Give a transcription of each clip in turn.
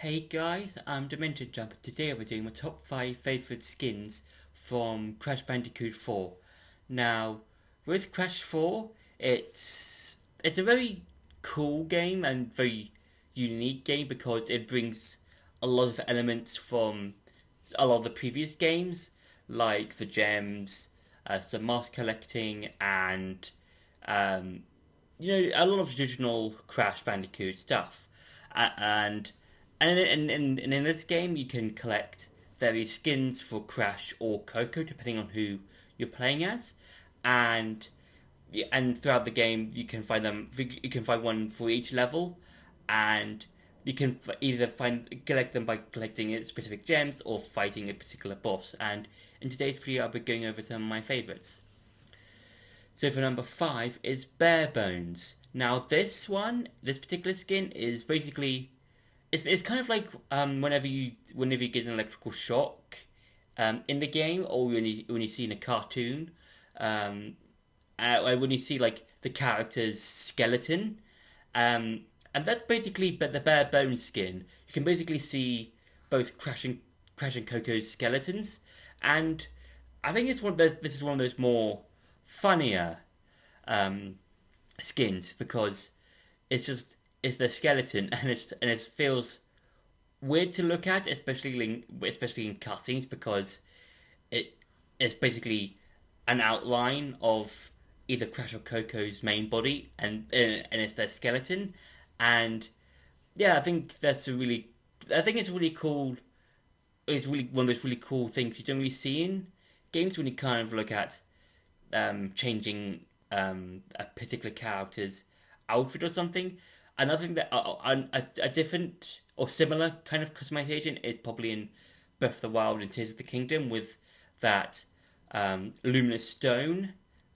Hey guys, I'm Demented Jumper. Today we're doing my top 5 favourite skins from Crash Bandicoot 4. Now, with Crash 4, it's a very cool game and very unique game because it brings a lot of elements from a lot of the previous games, like the gems, some mask collecting, and um, a lot of traditional Crash Bandicoot stuff. And and in this game, you can collect various skins for Crash or Coco, depending on who you're playing as, and and throughout the game, you can find them. You can find one for each level, and you can either collect them by collecting specific gems or fighting a particular boss. And in today's video, I'll be going over some of my favorites. So for number 5 is Bare Bones. Now this particular skin is basically it's kind of like whenever you get an electrical shock in the game, or when you see in a cartoon, um, when you see like the character's skeleton, and that's basically but the Bare Bones skin. You can basically see both Crash and Coco's skeletons, and I think this is one of those more funnier um, skins because it's their skeleton and it feels weird to look at, especially in cutscenes because it is basically an outline of either Crash or Coco's main body and it's their skeleton, and yeah, I think it's really cool. It's really one of those really cool things you don't really see in games when you kind of look at changing a particular character's outfit or something. Another thing that a different or similar kind of customization is probably in Breath of the Wild and Tears of the Kingdom with that luminous stone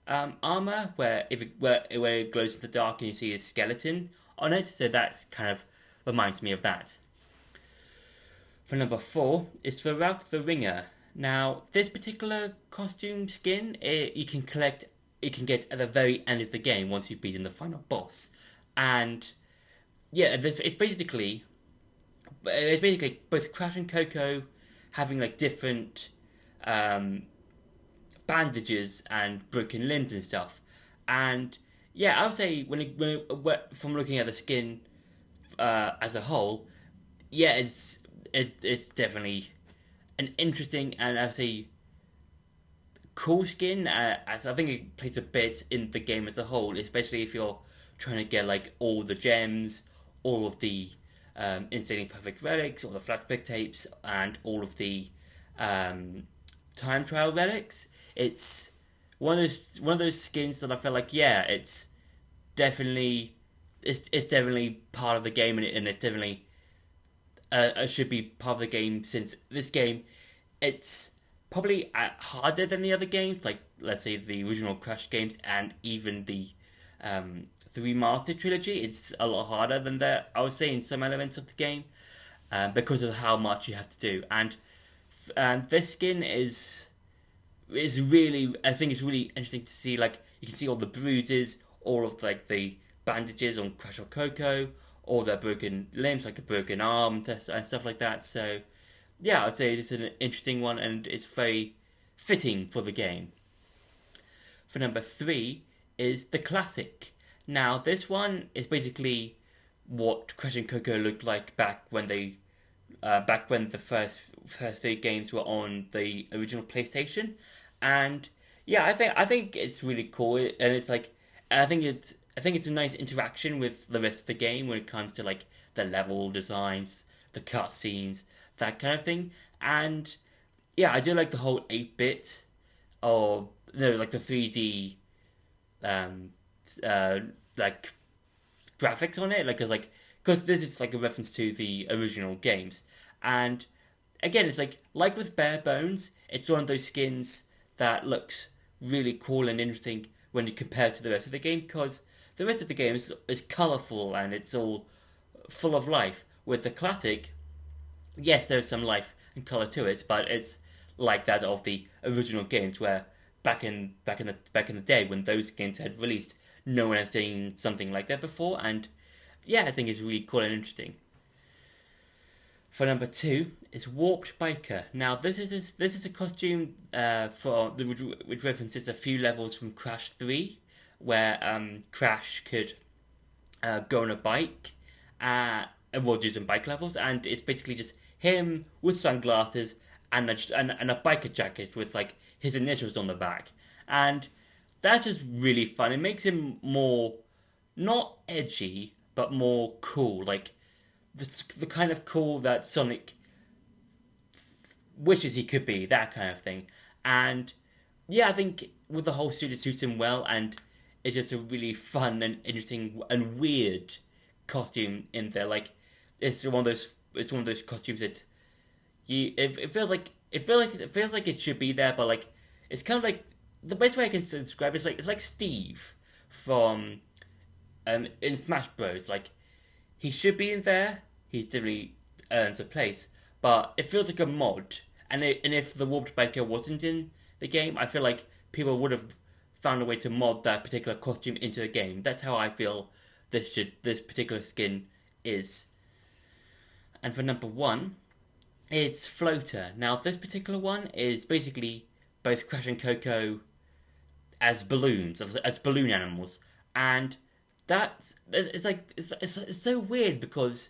armor where it glows in the dark and you see a skeleton on it. So that's kind of reminds me of that. For number 4 is the Route the Ringer. Now, this particular costume skin, you can get at the very end of the game once you've beaten the final boss, and yeah, it's basically both Crash and Coco having like different um, bandages and broken limbs and stuff, and yeah, I would say from looking at the skin as a whole, yeah, it's definitely an interesting and I would say cool skin. As I think it plays a bit in the game as a whole, especially if you're trying to get like all the gems, all of the insanely perfect relics, all the flashback tapes, and all of the um, time trial relics. It's one of those skins that I feel like yeah, definitely it's definitely part of the game and it's definitely should be part of the game since this game it's probably harder than the other games, like let's say the original Crash games and even the remastered trilogy. It's a lot harder than that, I would say, in some elements of the game because of how much you have to do. And this skin is really, I think it's really interesting to see. Like you can see all the bruises, all of like the bandages on Crash or Coco, all their broken limbs, like a broken arm and stuff like that. So yeah, I'd say it's an interesting one and it's very fitting for the game. For number 3 is the classic. Now this one is basically what Crash and Coco looked like back when the first three games were on the original PlayStation, and yeah, I think it's really cool, and it's like I think it's a nice interaction with the rest of the game when it comes to like the level designs, the cutscenes, that kind of thing, and yeah, I do like the whole 8-bit or no, like the 3D um uh like graphics on it, like because this is like a reference to the original games, and again, it's like with Bare Bones, it's one of those skins that looks really cool and interesting when you compare it to the rest of the game because the rest of the game is colorful and it's all full of life. With the classic, yes, there's some life and color to it, but it's like that of the original games where back in the day when those games had released, no one had seen something like that before, and yeah, I think it's really cool and interesting. For number 2 is Warped Biker. Now this is a costume which references a few levels from Crash 3, where Crash could go on a bike, and we'll do some bike levels, and it's basically just him with sunglasses and a biker jacket with like his initials on the back, and that's just really fun. It makes him more not edgy but more cool, like the kind of cool that Sonic wishes he could be, that kind of thing. And yeah, I think with the whole suit, it suits him well, and it's just a really fun and interesting and weird costume in there. Like it's one of those costumes that it feels like it feels like it should be there, but like it's kind of like the best way I can describe it is like it's like Steve from in Smash Bros. Like he should be in there. He's definitely earns a place, but it feels like a mod. And if the Warped Biker wasn't in the game, I feel like people would have found a way to mod that particular costume into the game. That's how I feel this particular skin is. And for number 1, it's Floater. Now this particular one is basically both Crash and Coco as balloons, as balloon animals, and that's it's so weird because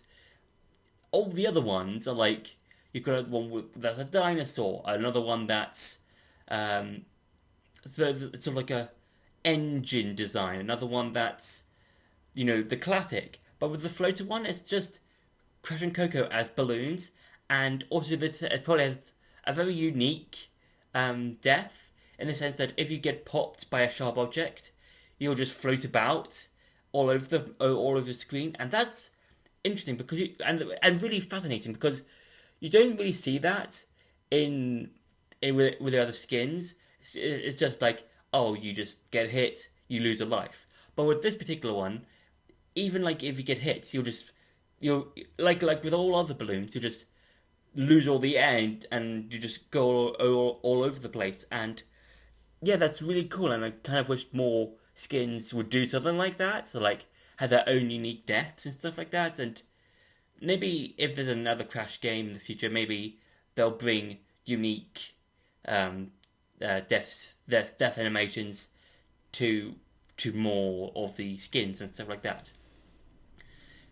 all the other ones are like you've got that's a dinosaur, another one that's sort of like a engine design, another one that's the classic. But with the floater one, it's just Crash and Coco as balloons, and also it probably has a very unique death in the sense that if you get popped by a sharp object, you'll just float about all over the screen, and that's interesting because and really fascinating because you don't really see that with the other skins. It's just like, oh, you just get hit, you lose a life. But with this particular one, even like if you get hit, you'll like with all other balloons, you just lose all the air and you just go all over the place. And yeah, that's really cool. And I kind of wish more skins would do something like that. So like have their own unique deaths and stuff like that. And maybe if there's another Crash game in the future, maybe they'll bring unique death animations to more of the skins and stuff like that.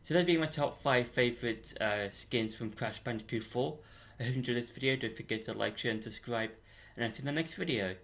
So those being my top 5 favourite skins from Crash Bandicoot 4. I hope you enjoyed this video. Don't forget to like, share and subscribe, and I'll see you in the next video.